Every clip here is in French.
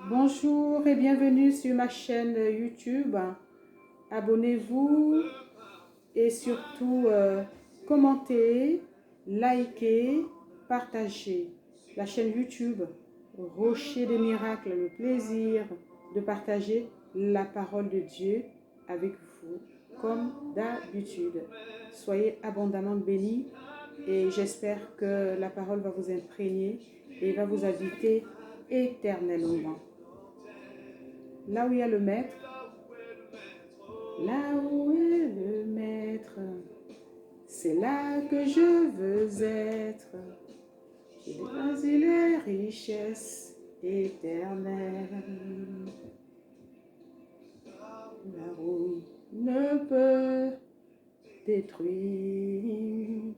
Bonjour et bienvenue sur ma chaîne YouTube. Abonnez-vous et surtout commentez, likez, partagez. La chaîne YouTube Rocher des Miracles, le plaisir de partager la parole de Dieu avec vous comme d'habitude. Soyez abondamment bénis et j'espère que la parole va vous imprégner et va vous habiter éternellement. Là où il y a le maître, là où est le maître, c'est là que je veux être. J'ai choisi les richesses éternelles. La rouille ne peut détruire,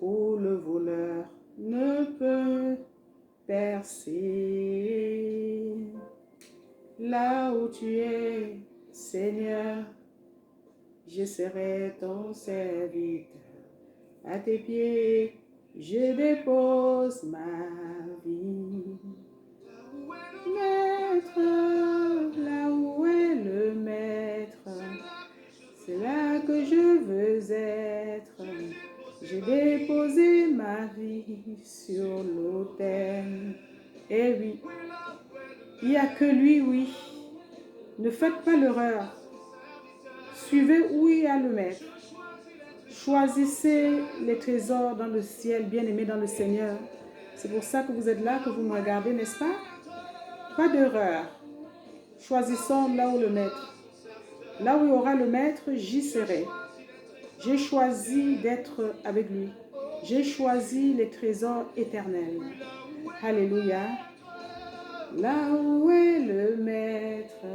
ou le voleur ne peut percer. Là où tu es, Seigneur, je serai ton serviteur. À tes pieds, je dépose ma vie. Maître, là où est le maître, c'est là que je veux être. J'ai déposé ma vie sur l'autel. Et oui, il n'y a que lui, oui. Ne faites pas l'erreur. Suivez où il y a le maître. Choisissez les trésors dans le ciel, bien-aimés dans le Seigneur. C'est pour ça que vous êtes là, que vous me regardez, n'est-ce pas? Pas d'erreur. Choisissons là où le maître. Là où il y aura le maître, j'y serai. J'ai choisi d'être avec lui. J'ai choisi les trésors éternels. Alléluia. Là où est le maître,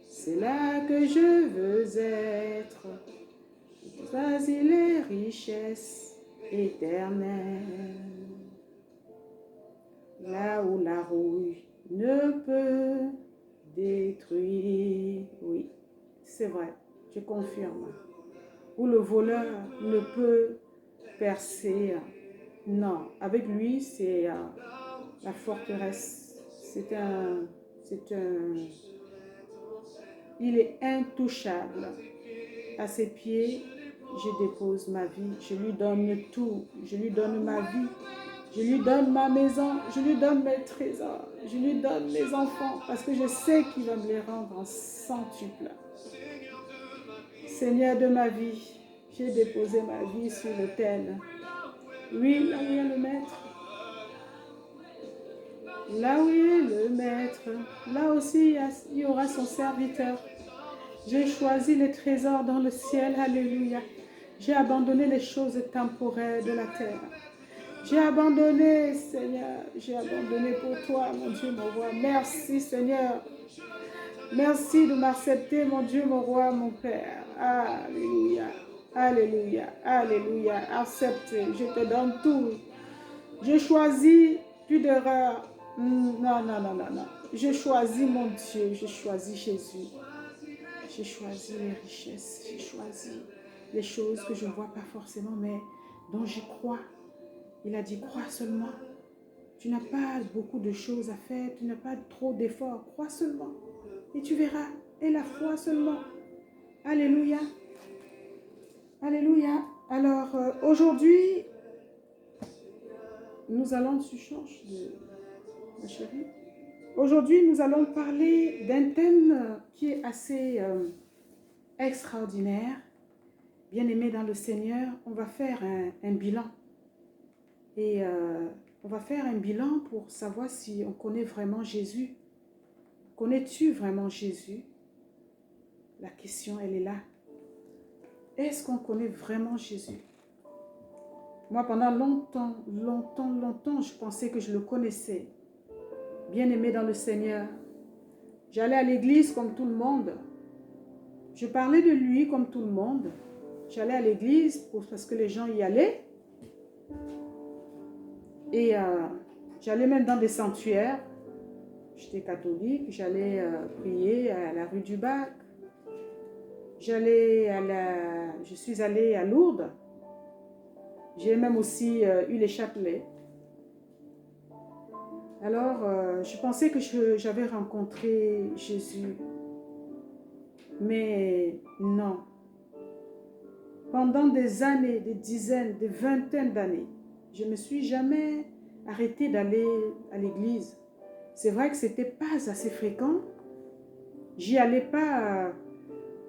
c'est là que je veux être. Choisis les richesses éternelles. Là où la rouille ne peut détruire. Oui, c'est vrai, je confirme. Où le voleur ne peut percer. Non, avec lui, c'est la forteresse. Il est intouchable. À ses pieds, je dépose ma vie. Je lui donne tout. Je lui donne ma vie. Je lui donne ma maison. Je lui donne mes trésors. Je lui donne mes enfants. Parce que je sais qu'il va me les rendre en centuple. Seigneur de ma vie, j'ai déposé ma vie sur l'autel. Oui, là où il y a le maître. Là où il est le maître, là aussi il y aura son serviteur. J'ai choisi les trésors dans le ciel, alléluia. J'ai abandonné les choses temporaires de la terre. J'ai abandonné, Seigneur, j'ai abandonné pour toi, mon Dieu, mon roi. Merci, Seigneur. Merci de m'accepter, mon Dieu, mon roi, mon Père. Alléluia, alléluia, alléluia. Accepte, je te donne tout. J'ai choisi plus d'erreurs. Non, non, non, non, non. J'ai choisi mon Dieu, j'ai choisi Jésus. J'ai choisi les richesses, j'ai choisi les choses que je ne vois pas forcément, mais dont je crois. Il a dit, crois seulement. Tu n'as pas beaucoup de choses à faire, tu n'as pas trop d'efforts. Crois seulement et tu verras. Et la foi seulement. Alléluia. Alléluia. Alors, aujourd'hui, nous allons, tu changes de ma chérie. Aujourd'hui, nous allons parler d'un thème qui est assez extraordinaire. Bien-aimés dans le Seigneur, on va faire un bilan. Et on va faire un bilan pour savoir si on connaît vraiment Jésus. Connais-tu vraiment Jésus? La question, elle est là. Est-ce qu'on connaît vraiment Jésus? Moi, pendant longtemps, je pensais que je le connaissais. Bien-aimé dans le Seigneur, j'allais à l'église comme tout le monde. Je parlais de lui comme tout le monde. J'allais à l'église parce que les gens y allaient. Et j'allais même dans des sanctuaires. J'étais catholique. J'allais prier à la rue du Bac. Je suis allée à Lourdes. J'ai même aussi eu les chapelets. Alors, je pensais que j'avais rencontré Jésus. Mais non. Pendant des années, des dizaines, des vingtaines d'années, je ne me suis jamais arrêtée d'aller à l'église. C'est vrai que ce n'était pas assez fréquent. J'y allais pas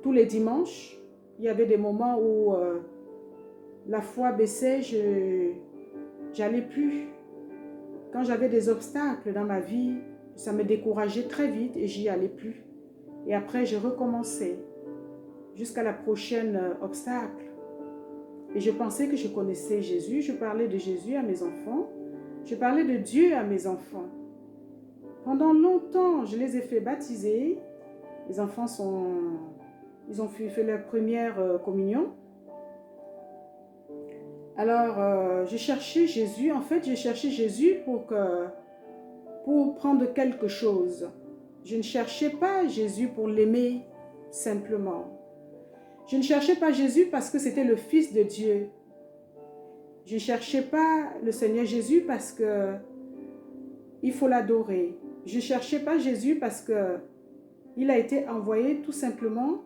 tous les dimanches. Il y avait des moments où la foi baissait, je n'allais plus. Quand j'avais des obstacles dans ma vie, ça me décourageait très vite et j'y allais plus. Et après, je recommençais jusqu'à la prochaine obstacle. Et je pensais que je connaissais Jésus. Je parlais de Jésus à mes enfants. Je parlais de Dieu à mes enfants. Pendant longtemps, je les ai fait baptiser. Les enfants ils ont fait leur première communion. Alors, je cherchais Jésus. En fait, j'ai cherché Jésus pour prendre quelque chose. Je ne cherchais pas Jésus pour l'aimer simplement. Je ne cherchais pas Jésus parce que c'était le Fils de Dieu. Je ne cherchais pas le Seigneur Jésus parce que il faut l'adorer. Je ne cherchais pas Jésus parce que il a été envoyé tout simplement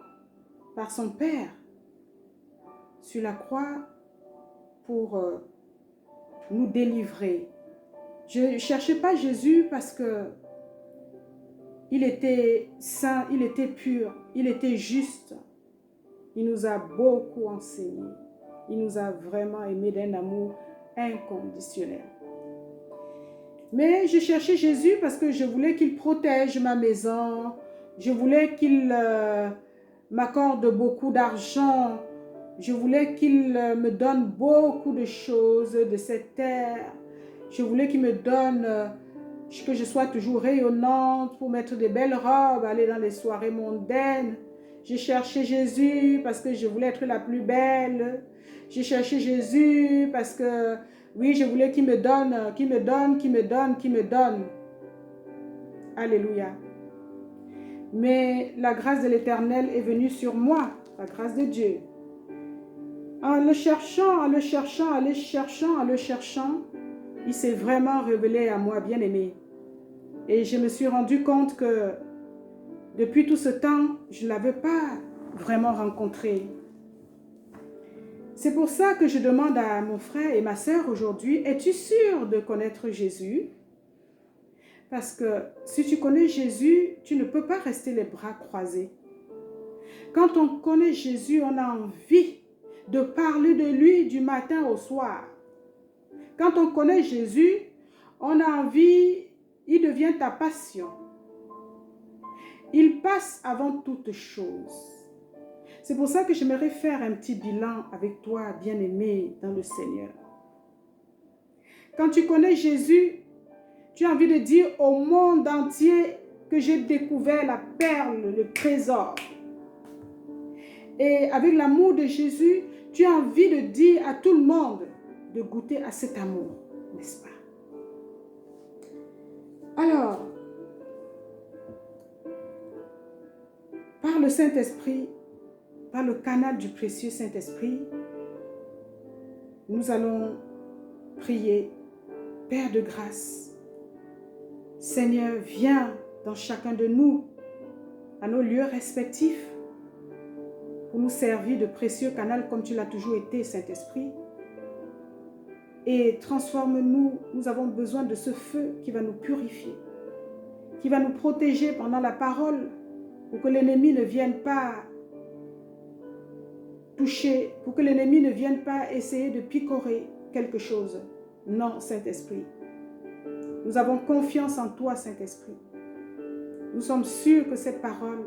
par son Père sur la croix pour nous délivrer. Je ne cherchais pas Jésus parce que il était saint, il était pur, il était juste. Il nous a beaucoup enseigné. Il nous a vraiment aimés d'un amour inconditionnel. Mais je cherchais Jésus parce que je voulais qu'il protège ma maison. Je voulais qu'il m'accorde beaucoup d'argent. Je voulais qu'il me donne beaucoup de choses de cette terre. Je voulais qu'il me donne que je sois toujours rayonnante pour mettre de belles robes, aller dans les soirées mondaines. J'ai cherché Jésus parce que je voulais être la plus belle. J'ai cherché Jésus parce que, oui, je voulais qu'il me donne, qu'il me donne, qu'il me donne, qu'il me donne. Alléluia. Mais la grâce de l'Éternel est venue sur moi, la grâce de Dieu. En le cherchant, en le cherchant, en le cherchant, en le cherchant, il s'est vraiment révélé à moi, bien-aimé. Et je me suis rendu compte que depuis tout ce temps, je ne l'avais pas vraiment rencontré. C'est pour ça que je demande à mon frère et ma sœur aujourd'hui, es-tu sûr de connaître Jésus? Parce que si tu connais Jésus, tu ne peux pas rester les bras croisés. Quand on connaît Jésus, on a envie de parler de lui du matin au soir. Quand on connaît Jésus, on a envie, il devient ta passion. Il passe avant toute chose. C'est pour ça que j'aimerais faire un petit bilan avec toi, bien-aimé dans le Seigneur. Quand tu connais Jésus, tu as envie de dire au monde entier que j'ai découvert la perle, le trésor. Et avec l'amour de Jésus, tu as envie de dire à tout le monde de goûter à cet amour, n'est-ce pas? Alors, par le Saint-Esprit, par le canal du précieux Saint-Esprit, nous allons prier. Père de grâce, Seigneur, viens dans chacun de nous, à nos lieux respectifs, pour nous servir de précieux canal comme tu l'as toujours été, Saint-Esprit. Et transforme-nous, nous avons besoin de ce feu qui va nous purifier, qui va nous protéger pendant la parole, pour que l'ennemi ne vienne pas toucher, pour que l'ennemi ne vienne pas essayer de picorer quelque chose. Non, Saint-Esprit. Nous avons confiance en toi, Saint-Esprit. Nous sommes sûrs que cette parole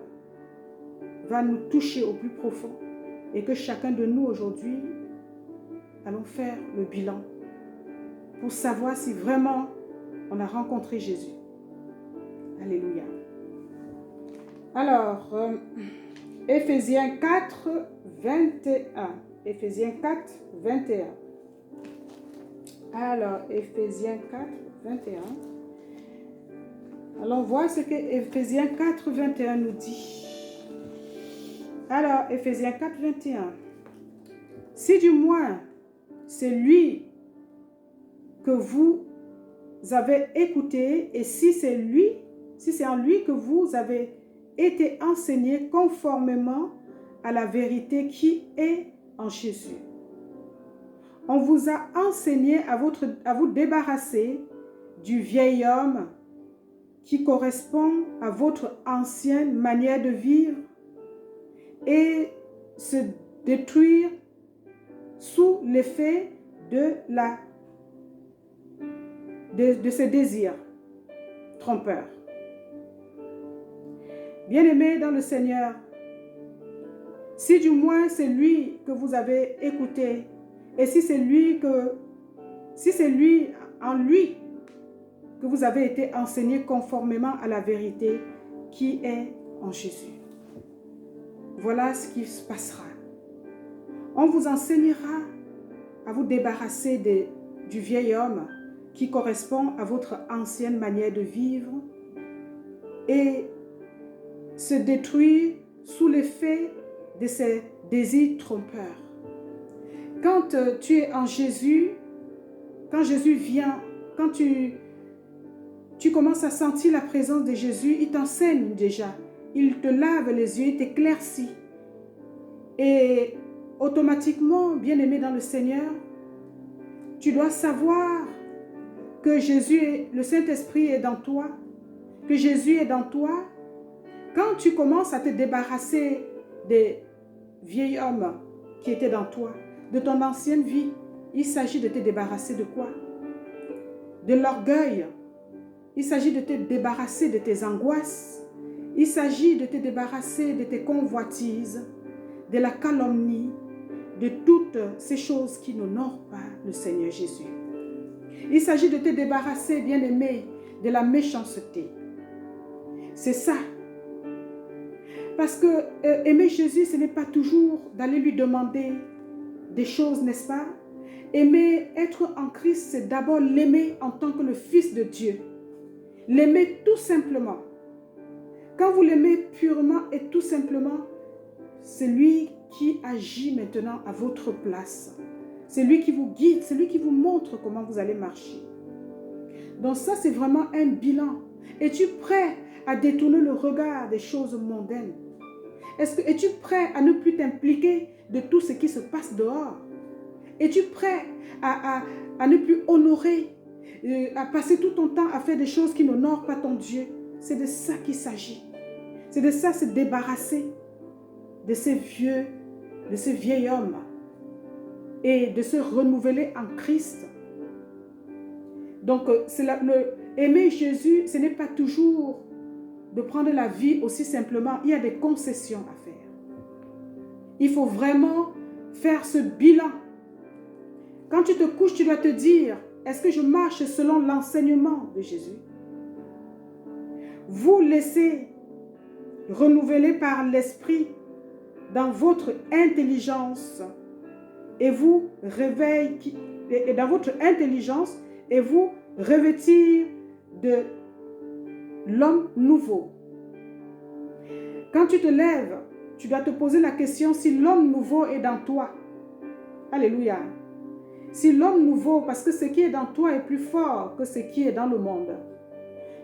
va nous toucher au plus profond et que chacun de nous aujourd'hui allons faire le bilan pour savoir si vraiment on a rencontré Jésus. Alléluia. Alors, Éphésiens 4, 21. Éphésiens 4, 21. Alors, Éphésiens 4, 21. Allons voir ce que Éphésiens 4, 21 nous dit. Alors, Éphésiens 4, 21. Si du moins c'est lui que vous avez écouté et si c'est en lui que vous avez été enseigné conformément à la vérité qui est en Jésus. On vous a enseigné à vous débarrasser du vieil homme qui correspond à votre ancienne manière de vivre et se détruire sous l'effet de ses désirs trompeurs. Bien-aimés dans le Seigneur, si du moins c'est lui que vous avez écouté et si c'est en lui que vous avez été enseigné conformément à la vérité qui est en Jésus. Voilà ce qui se passera. On vous enseignera à vous débarrasser du vieil homme qui correspond à votre ancienne manière de vivre et se détruire sous l'effet de ses désirs trompeurs. Quand tu es en Jésus, quand Jésus vient, quand tu commences à sentir la présence de Jésus, il t'enseigne déjà. Il te lave les yeux, il t'éclaircit. Et automatiquement, bien-aimé dans le Seigneur, tu dois savoir que le Saint-Esprit est dans toi, que Jésus est dans toi. Quand tu commences à te débarrasser des vieils hommes qui étaient dans toi, de ton ancienne vie, il s'agit de te débarrasser de quoi? De l'orgueil. Il s'agit de te débarrasser de tes angoisses. Il s'agit de te débarrasser de tes convoitises, de la calomnie, de toutes ces choses qui n'honorent pas le Seigneur Jésus. Il s'agit de te débarrasser, bien-aimé, de la méchanceté. C'est ça. Parce que aimer Jésus, ce n'est pas toujours d'aller lui demander des choses, n'est-ce pas? Aimer, être en Christ, c'est d'abord l'aimer en tant que le Fils de Dieu. L'aimer tout simplement. Quand vous l'aimez purement et tout simplement, c'est lui qui agit maintenant à votre place. C'est lui qui vous guide, c'est lui qui vous montre comment vous allez marcher. Donc ça, c'est vraiment un bilan. Es-tu prêt à détourner le regard des choses mondaines? Es-tu prêt à ne plus t'impliquer de tout ce qui se passe dehors? Es-tu prêt à ne plus honorer, à passer tout ton temps à faire des choses qui n'honorent pas ton Dieu? C'est de ça qu'il s'agit. C'est de ça, se débarrasser de ces vieil homme et de se renouveler en Christ. Donc, aimer Jésus, ce n'est pas toujours de prendre la vie aussi simplement. Il y a des concessions à faire. Il faut vraiment faire ce bilan. Quand tu te couches, tu dois te dire, est-ce que je marche selon l'enseignement de Jésus? Vous laissez renouveler par l'Esprit dans votre intelligence et vous dans votre intelligence et vous revêtir de l'homme nouveau. Quand tu te lèves, tu dois te poser la question si l'homme nouveau est dans toi. Alléluia. Si l'homme nouveau, parce que ce qui est dans toi est plus fort que ce qui est dans le monde.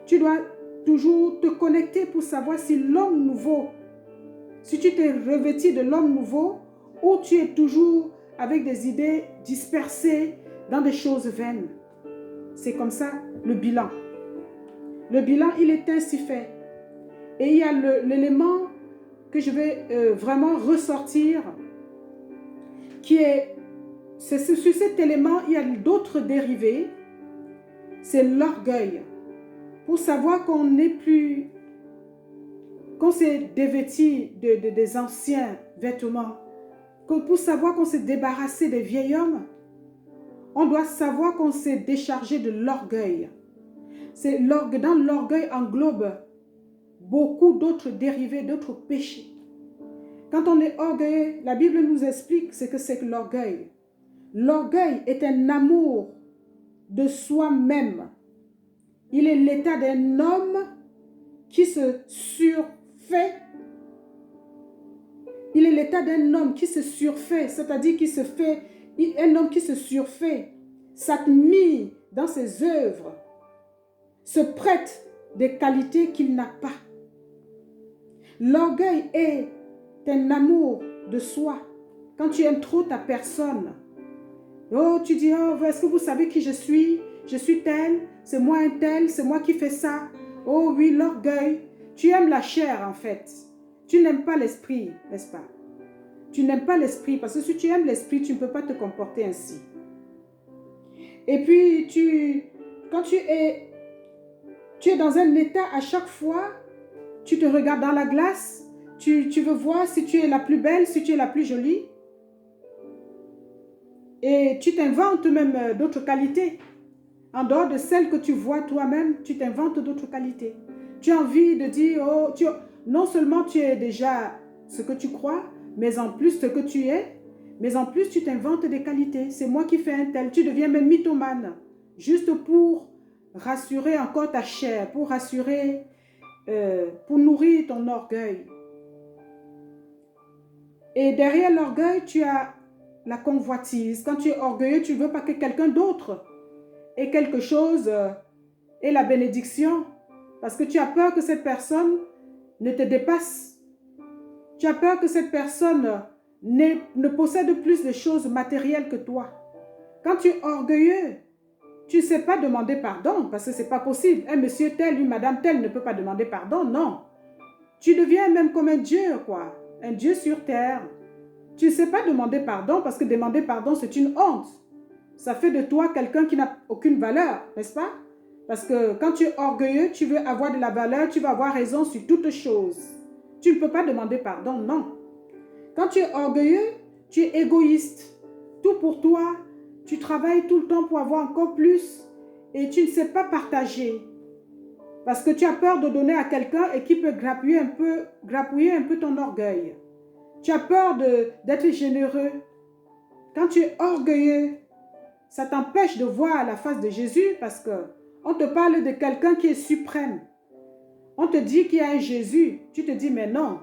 Tu dois toujours te connecter pour savoir si l'homme nouveau, si tu t'es revêtu de l'homme nouveau ou tu es toujours avec des idées dispersées dans des choses vaines. C'est comme ça le bilan. Le bilan, il est ainsi fait. Et il y a l'élément que je vais vraiment ressortir qui est, sur cet élément, il y a d'autres dérivés. C'est l'orgueil. Pour savoir qu'on n'est plus, qu'on s'est dévêti des anciens vêtements, pour savoir qu'on s'est débarrassé des vieils hommes, on doit savoir qu'on s'est déchargé de l'orgueil. Dans l'orgueil englobe beaucoup d'autres dérivés, d'autres péchés. Quand on est orgueilleux, la Bible nous explique ce que c'est que l'orgueil. L'orgueil est un amour de soi-même. Il est l'état d'un homme qui se surfait. Il est l'état d'un homme qui se surfait, c'est-à-dire un homme qui se surfait, s'admire dans ses œuvres, se prête des qualités qu'il n'a pas. L'orgueil est un amour de soi. Quand tu aimes trop ta personne, oh, tu dis, oh, est-ce que vous savez qui je suis? Je suis tel, c'est moi un tel, c'est moi qui fais ça. Oh oui, l'orgueil. Tu aimes la chair en fait. Tu n'aimes pas l'esprit, n'est-ce pas? Tu n'aimes pas l'esprit parce que si tu aimes l'esprit, tu ne peux pas te comporter ainsi. Et puis, quand tu es dans un état à chaque fois, tu te regardes dans la glace, tu veux voir si tu es la plus belle, si tu es la plus jolie. Et tu t'inventes même d'autres qualités. En dehors de celles que tu vois toi-même, tu t'inventes d'autres qualités. Tu as envie de dire, oh, non seulement tu es déjà ce que tu crois, mais en plus ce que tu es, mais en plus tu t'inventes des qualités. C'est moi qui fais un tel. Tu deviens même mythomane, juste pour rassurer encore ta chair, pour rassurer, pour nourrir ton orgueil. Et derrière l'orgueil, tu as la convoitise. Quand tu es orgueilleux, tu ne veux pas que quelqu'un d'autre ait quelque chose, ait la bénédiction. Parce que tu as peur que cette personne ne te dépasse. Tu as peur que cette personne ne possède plus de choses matérielles que toi. Quand tu es orgueilleux, tu ne sais pas demander pardon parce que ce n'est pas possible. Un monsieur tel, une madame telle ne peut pas demander pardon, non. Tu deviens même comme un dieu, quoi. Un dieu sur terre. Tu ne sais pas demander pardon parce que demander pardon, c'est une honte. Ça fait de toi quelqu'un qui n'a aucune valeur, n'est-ce pas? Parce que quand tu es orgueilleux, tu veux avoir de la valeur, tu vas avoir raison sur toutes choses. Tu ne peux pas demander pardon, non. Quand tu es orgueilleux, tu es égoïste. Tout pour toi, tu travailles tout le temps pour avoir encore plus et tu ne sais pas partager. Parce que tu as peur de donner à quelqu'un et qui peut grappouiller un peu ton orgueil. Tu as peur d'être généreux. Quand tu es orgueilleux, ça t'empêche de voir la face de Jésus parce qu'on te parle de quelqu'un qui est suprême. On te dit qu'il y a un Jésus. Tu te dis, mais non,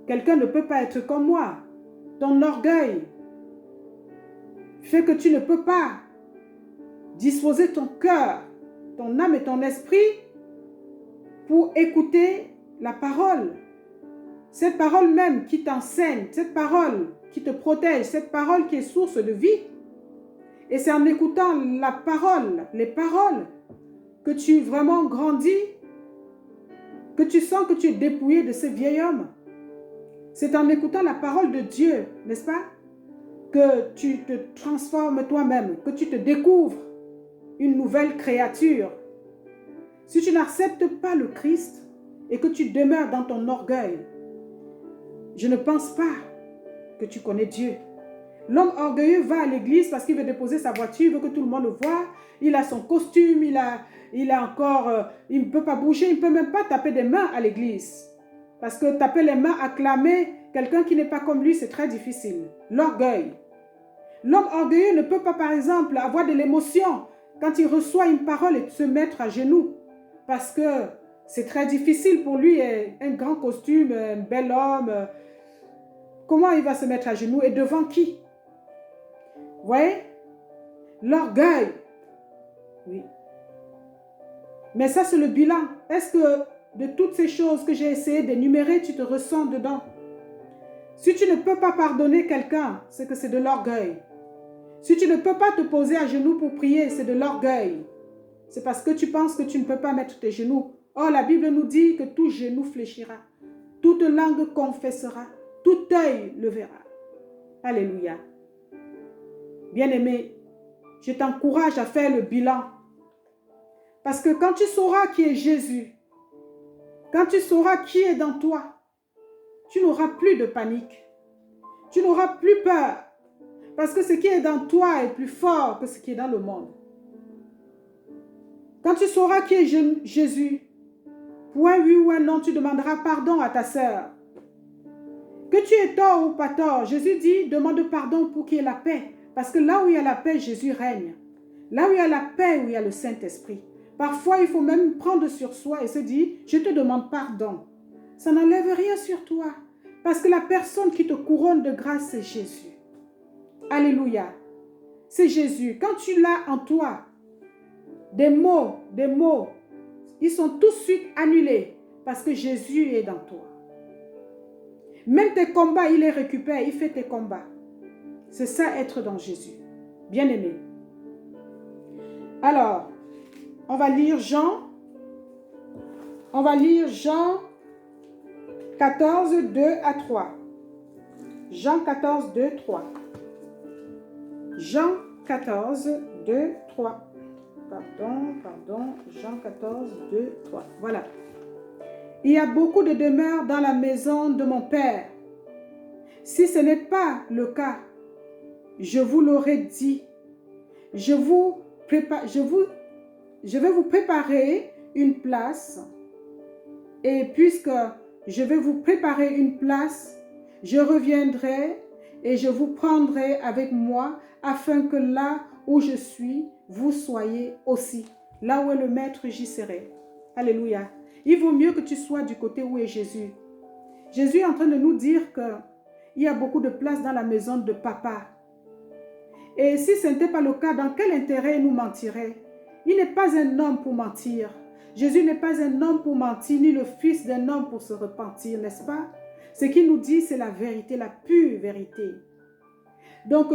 quelqu'un ne peut pas être comme moi. Ton orgueil fait que tu ne peux pas disposer ton cœur, ton âme et ton esprit pour écouter la parole. Cette parole même qui t'enseigne, cette parole qui te protège, cette parole qui est source de vie. Et c'est en écoutant la parole, les paroles, que tu vraiment grandis, que tu sens que tu es dépouillé de ce vieil homme. C'est en écoutant la parole de Dieu, n'est-ce pas, que tu te transformes toi-même, que tu te découvres une nouvelle créature. Si tu n'acceptes pas le Christ et que tu demeures dans ton orgueil, je ne pense pas que tu connais Dieu. L'homme orgueilleux va à l'église parce qu'il veut déposer sa voiture, il veut que tout le monde le voie. Il a son costume, il ne peut pas bouger, il ne peut même pas taper des mains à l'église. Parce que taper les mains, acclamer quelqu'un qui n'est pas comme lui, c'est très difficile. L'orgueil. L'homme orgueilleux ne peut pas, par exemple, avoir de l'émotion quand il reçoit une parole et se mettre à genoux. Parce que c'est très difficile pour lui, un grand costume, un bel homme. Comment il va se mettre à genoux et devant qui? Vous voyez? L'orgueil. Oui. Mais ça, c'est le bilan. Est-ce que de toutes ces choses que j'ai essayé d'énumérer, tu te ressens dedans? Si tu ne peux pas pardonner quelqu'un, c'est que c'est de l'orgueil. Si tu ne peux pas te poser à genoux pour prier, c'est de l'orgueil. C'est parce que tu penses que tu ne peux pas mettre tes genoux. Or, la Bible nous dit que tout genou fléchira, toute langue confessera, tout œil le verra. Alléluia. Bien-aimé, je t'encourage à faire le bilan. Parce que quand tu sauras qui est Jésus, quand tu sauras qui est dans toi, tu n'auras plus de panique. Tu n'auras plus peur. Parce que ce qui est dans toi est plus fort que ce qui est dans le monde. Quand tu sauras qui est Jésus, pour un oui ou un non, tu demanderas pardon à ta sœur. Que tu aies tort ou pas tort, Jésus dit, demande pardon pour qu'il y ait la paix. Parce que là où il y a la paix, Jésus règne. Là où il y a la paix, où il y a le Saint-Esprit. Parfois, il faut même prendre sur soi et se dire, je te demande pardon. Ça n'enlève rien sur toi. Parce que la personne qui te couronne de grâce, c'est Jésus. Alléluia. C'est Jésus. Quand tu l'as en toi, des mots ils sont tout de suite annulés parce que Jésus est dans toi. Même tes combats, il les récupère, il fait tes combats. C'est ça, être dans Jésus. Bien-aimé. Alors, on va lire Jean 14, 2 à 3. Jean 14, 2, 3. Jean 14, 2, 3. Pardon. Jean 14, 2, 3. Voilà. Il y a beaucoup de demeures dans la maison de mon Père. Si ce n'est pas le cas, je vous l'aurais dit. Je vais vous préparer une place. Et puisque je vais vous préparer une place, je reviendrai et je vous prendrai avec moi afin que là où je suis, vous soyez aussi. Là où est le Maître, j'y serai. Alléluia. Il vaut mieux que tu sois du côté où est Jésus. Jésus est en train de nous dire qu'il y a beaucoup de place dans la maison de papa. Et si ce n'était pas le cas, dans quel intérêt il nous mentirait? Il n'est pas un homme pour mentir. Jésus n'est pas un homme pour mentir, ni le fils d'un homme pour se repentir, n'est-ce pas? Ce qu'il nous dit, c'est la vérité, la pure vérité. Donc,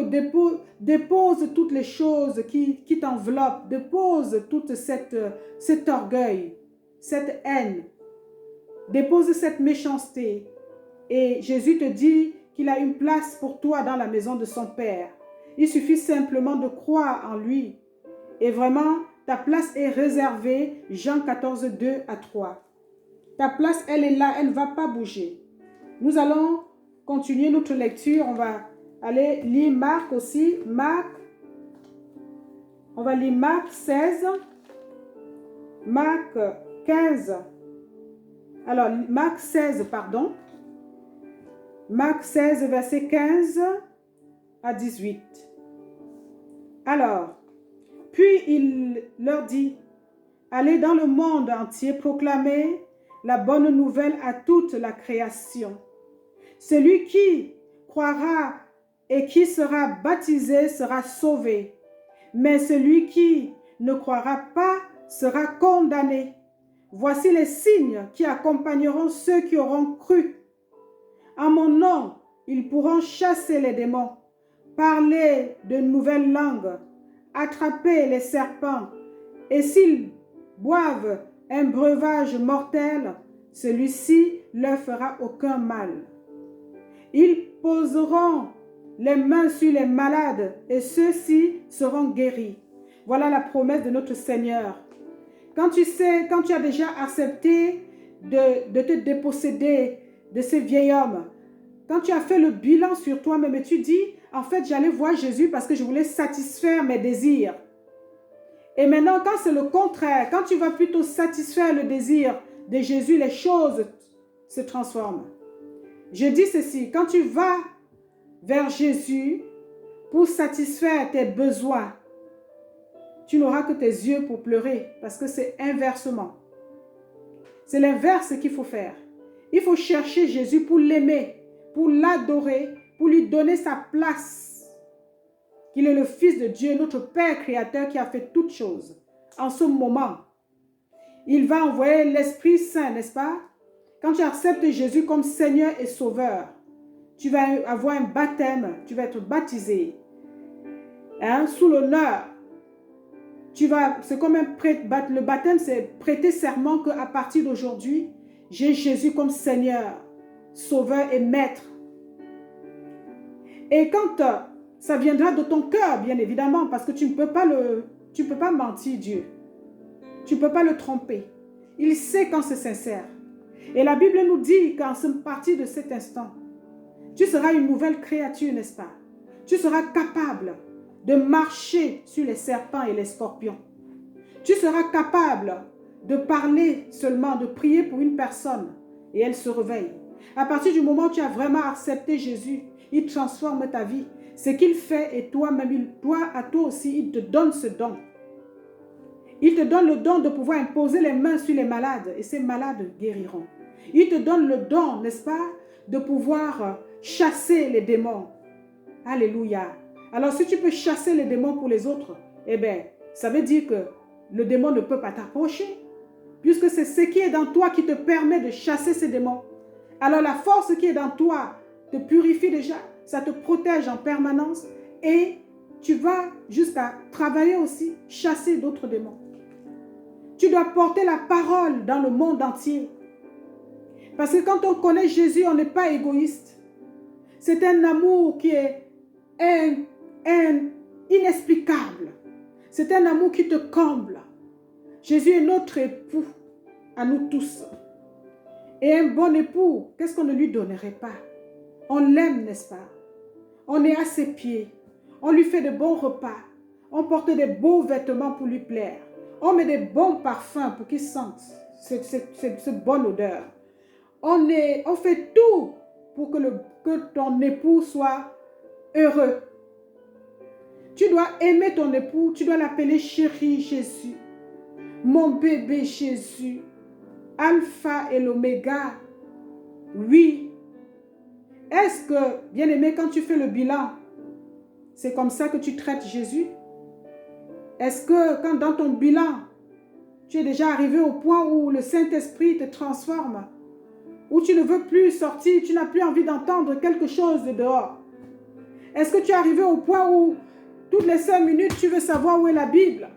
dépose toutes les choses qui t'enveloppent, dépose tout cet orgueil, cette haine, dépose cette méchanceté. Et Jésus te dit qu'il a une place pour toi dans la maison de son Père. Il suffit simplement de croire en lui. Et vraiment, ta place est réservée, Jean 14, 2 à 3. Ta place, elle est là, elle ne va pas bouger. Nous allons continuer notre lecture. On va aller lire Marc aussi. On va lire Marc 16, Marc 15. Alors, Marc 16, pardon. Marc 16, verset 15 à 18. Alors, puis il leur dit, allez dans le monde entier proclamer la bonne nouvelle à toute la création. Celui qui croira et qui sera baptisé sera sauvé, mais celui qui ne croira pas sera condamné. Voici les signes qui accompagneront ceux qui auront cru. En mon nom, ils pourront chasser les démons, parler de nouvelles langues, attraper les serpents, et s'ils boivent un breuvage mortel, celui-ci ne leur fera aucun mal. Ils poseront les mains sur les malades et ceux-ci seront guéris. Voilà la promesse de notre Seigneur. Quand tu as déjà accepté de te déposséder de ces vieils hommes, quand tu as fait le bilan sur toi-même et tu dis, en fait, j'allais voir Jésus parce que je voulais satisfaire mes désirs. Et maintenant, quand c'est le contraire, quand tu vas plutôt satisfaire le désir de Jésus, les choses se transforment. Je dis ceci, quand tu vas vers Jésus pour satisfaire tes besoins, tu n'auras que tes yeux pour pleurer parce que c'est inversement. C'est l'inverse qu'il faut faire. Il faut chercher Jésus pour l'aimer, pour l'adorer, pour lui donner sa place. Qu'il est le Fils de Dieu, notre Père créateur qui a fait toutes choses. En ce moment, il va envoyer l'Esprit Saint, n'est-ce pas? Quand tu acceptes Jésus comme Seigneur et Sauveur, tu vas avoir un baptême, tu vas être baptisé. Sous l'honneur. C'est comme le baptême, c'est prêter serment qu'à partir d'aujourd'hui, j'ai Jésus comme Seigneur, Sauveur et Maître. Et quand ça viendra de ton cœur, bien évidemment, parce que tu ne peux pas mentir Dieu. Tu ne peux pas le tromper. Il sait quand c'est sincère. Et la Bible nous dit qu'en partir de cet instant, tu seras une nouvelle créature, n'est-ce pas? Tu seras capable de marcher sur les serpents et les scorpions. Tu seras capable de parler seulement, de prier pour une personne et elle se réveille. À partir du moment où tu as vraiment accepté Jésus, il transforme ta vie. Ce qu'il fait et toi-même, à toi aussi, il te donne ce don. Il te donne le don de pouvoir imposer les mains sur les malades et ces malades guériront. Il te donne le don, n'est-ce pas, de pouvoir chasser les démons. Alléluia. Alors si tu peux chasser les démons pour les autres, eh bien, ça veut dire que le démon ne peut pas t'approcher. puisque c'est ce qui est dans toi qui te permet de chasser ces démons. Alors la force qui est dans toi te purifie déjà, ça te protège en permanence et tu vas jusqu'à travailler aussi, chasser d'autres démons. Tu dois porter la parole dans le monde entier. Parce que quand on connaît Jésus, on n'est pas égoïste. C'est un amour qui est inexplicable. C'est un amour qui te comble. Jésus est notre époux, à nous tous. Et un bon époux, qu'est-ce qu'on ne lui donnerait pas? On l'aime, n'est-ce pas? On est à ses pieds. On lui fait de bons repas. On porte des beaux vêtements pour lui plaire. On met des bons parfums pour qu'il sente cette bonne odeur. On fait tout pour que ton époux soit heureux. Tu dois aimer ton époux. Tu dois l'appeler chéri Jésus. Mon bébé Jésus. Alpha et l'oméga. Oui. Est-ce que, bien-aimé, quand tu fais le bilan, c'est comme ça que tu traites Jésus? Est-ce que quand dans ton bilan, tu es déjà arrivé au point où le Saint-Esprit te transforme, où tu ne veux plus sortir, tu n'as plus envie d'entendre quelque chose de dehors? Est-ce que tu es arrivé au point où toutes les 5 minutes, tu veux savoir où est la Bible?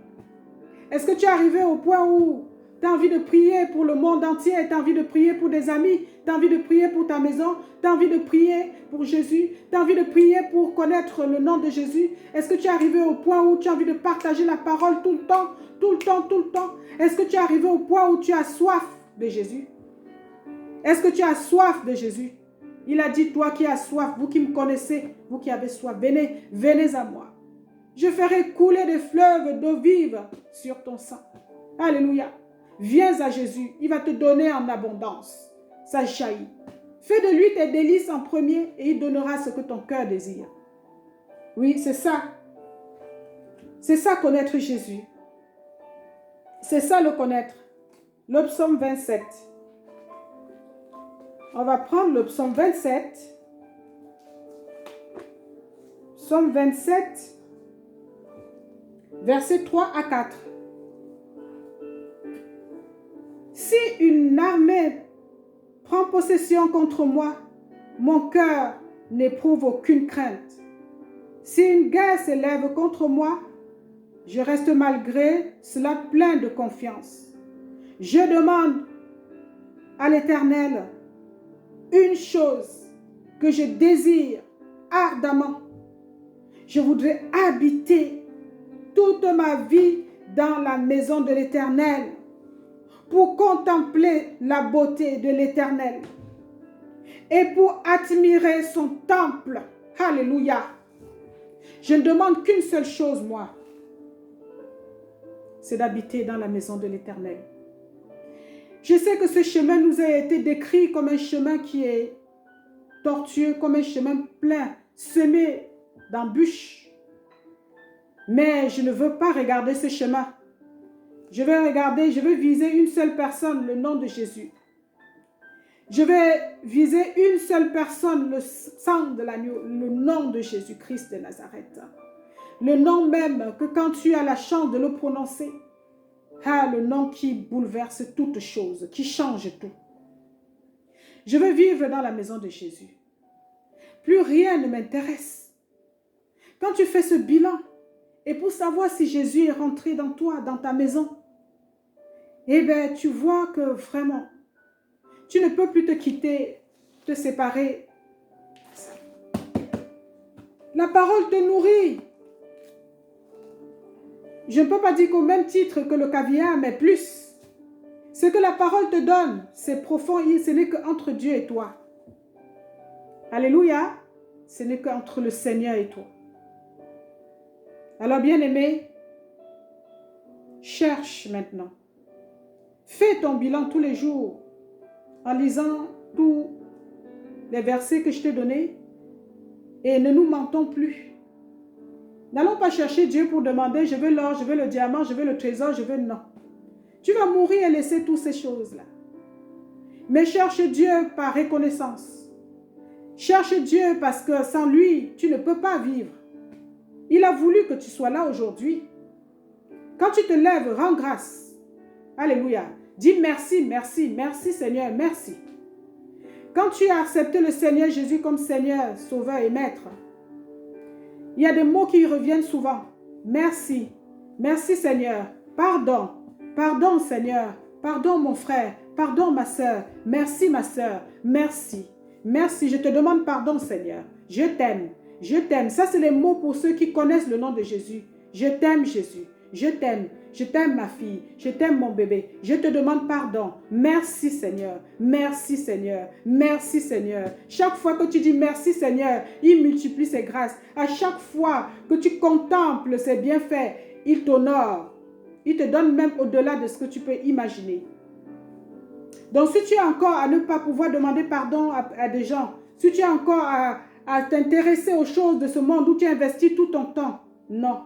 Est-ce que tu es arrivé au point où tu as envie de prier pour le monde entier, tu as envie de prier pour des amis, tu as envie de prier pour ta maison, tu as envie de prier pour Jésus, tu as envie de prier pour connaître le nom de Jésus? Est-ce que tu es arrivé au point où tu as envie de partager la parole tout le temps, tout le temps, tout le temps? Est-ce que tu es arrivé au point où tu as soif de Jésus? Est-ce que tu as soif de Jésus? Il a dit, toi qui as soif, vous qui me connaissez, vous qui avez soif, venez, venez à moi. Je ferai couler des fleuves d'eau vive sur ton sang. Alléluia. Viens à Jésus, il va te donner en abondance. Ça jaillit. Fais de lui tes délices en premier et il donnera ce que ton cœur désire. Oui, c'est ça. C'est ça connaître Jésus. C'est ça le connaître. Le psaume 27. On va prendre le psaume 27. Psaume 27, versets 3 à 4. Si une armée prend possession contre moi, mon cœur n'éprouve aucune crainte. Si une guerre s'élève contre moi, je reste malgré cela plein de confiance. Je demande à l'Éternel une chose que je désire ardemment. Je voudrais habiter toute ma vie dans la maison de l'Éternel pour contempler la beauté de l'Éternel et pour admirer son temple. Alléluia. Je ne demande qu'une seule chose, moi. C'est d'habiter dans la maison de l'Éternel. Je sais que ce chemin nous a été décrit comme un chemin qui est tortueux, comme un chemin plein, semé d'embûches. Mais je ne veux pas regarder ce chemin. Je vais viser une seule personne, le nom de Jésus. Je vais viser une seule personne, le sang de l'agneau, le nom de Jésus-Christ de Nazareth. Le nom même que quand tu as la chance de le prononcer, le nom qui bouleverse toutes choses, qui change tout. Je veux vivre dans la maison de Jésus. Plus rien ne m'intéresse. Quand tu fais ce bilan, et pour savoir si Jésus est rentré dans toi, dans ta maison, eh bien, tu vois que vraiment, tu ne peux plus te quitter, te séparer. La parole te nourrit. Je ne peux pas dire qu'au même titre que le caviar, mais plus. Ce que la parole te donne, c'est profond, ce n'est qu'entre Dieu et toi. Alléluia. Ce n'est qu'entre le Seigneur et toi. Alors, bien-aimé, cherche maintenant. Fais ton bilan tous les jours en lisant tous les versets que je t'ai donnés et ne nous mentons plus. N'allons pas chercher Dieu pour demander, je veux l'or, je veux le diamant, je veux le trésor, je veux... Non. Tu vas mourir et laisser toutes ces choses-là. Mais cherche Dieu par reconnaissance. Cherche Dieu parce que sans lui, tu ne peux pas vivre. Il a voulu que tu sois là aujourd'hui. Quand tu te lèves, rends grâce. Alléluia. Dis merci, merci, merci Seigneur, merci. Quand tu as accepté le Seigneur Jésus comme Seigneur, Sauveur et Maître, il y a des mots qui reviennent souvent. Merci, merci Seigneur, pardon, pardon Seigneur, pardon mon frère, pardon ma soeur, merci ma soeur, merci, merci, je te demande pardon Seigneur, je t'aime, je t'aime. Ça c'est les mots pour ceux qui connaissent le nom de Jésus. Je t'aime Jésus, je t'aime ma fille, je t'aime mon bébé, je te demande pardon. Merci Seigneur, merci Seigneur, merci Seigneur. Chaque fois que tu dis merci Seigneur, il multiplie ses grâces. À chaque fois que tu contemples ses bienfaits, il t'honore. Il te donne même au-delà de ce que tu peux imaginer. Donc si tu es encore à ne pas pouvoir demander pardon à des gens, si tu es encore à t'intéresser aux choses de ce monde où tu investis tout ton temps, non.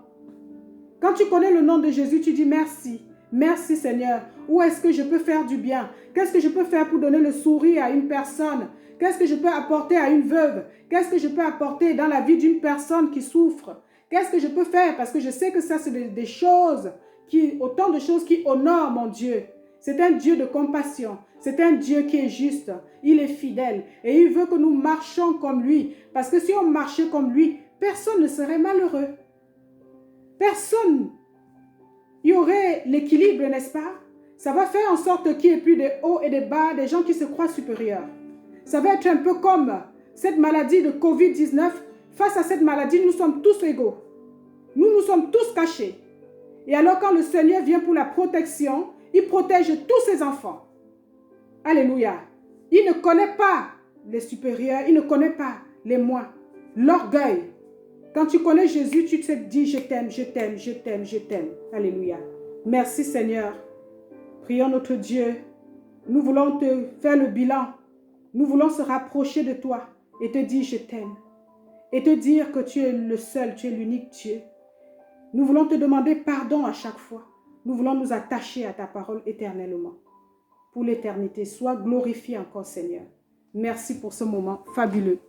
Quand tu connais le nom de Jésus, tu dis merci. Merci Seigneur. Où est-ce que je peux faire du bien? Qu'est-ce que je peux faire pour donner le sourire à une personne? Qu'est-ce que je peux apporter à une veuve? Qu'est-ce que je peux apporter dans la vie d'une personne qui souffre? Qu'est-ce que je peux faire? Parce que je sais que ça, c'est des choses, autant de choses qui honorent mon Dieu. C'est un Dieu de compassion. C'est un Dieu qui est juste. Il est fidèle. Et il veut que nous marchions comme lui. Parce que si on marchait comme lui, personne ne serait malheureux. Personne. Il y aurait l'équilibre, n'est-ce pas? Ça va faire en sorte qu'il n'y ait plus de hauts et de bas, des gens qui se croient supérieurs. Ça va être un peu comme cette maladie de Covid-19. Face à cette maladie, nous sommes tous égaux. Nous sommes tous cachés. Et alors quand le Seigneur vient pour la protection, il protège tous ses enfants. Alléluia. Il ne connaît pas les supérieurs, il ne connaît pas les moins. L'orgueil. Quand tu connais Jésus, tu te dis je t'aime, je t'aime, je t'aime, je t'aime. Alléluia. Merci Seigneur. Prions notre Dieu. Nous voulons te faire le bilan. Nous voulons se rapprocher de toi et te dire je t'aime. Et te dire que tu es le seul, tu es l'unique Dieu. Nous voulons te demander pardon à chaque fois. Nous voulons nous attacher à ta parole éternellement. Pour l'éternité, sois glorifié encore Seigneur. Merci pour ce moment fabuleux.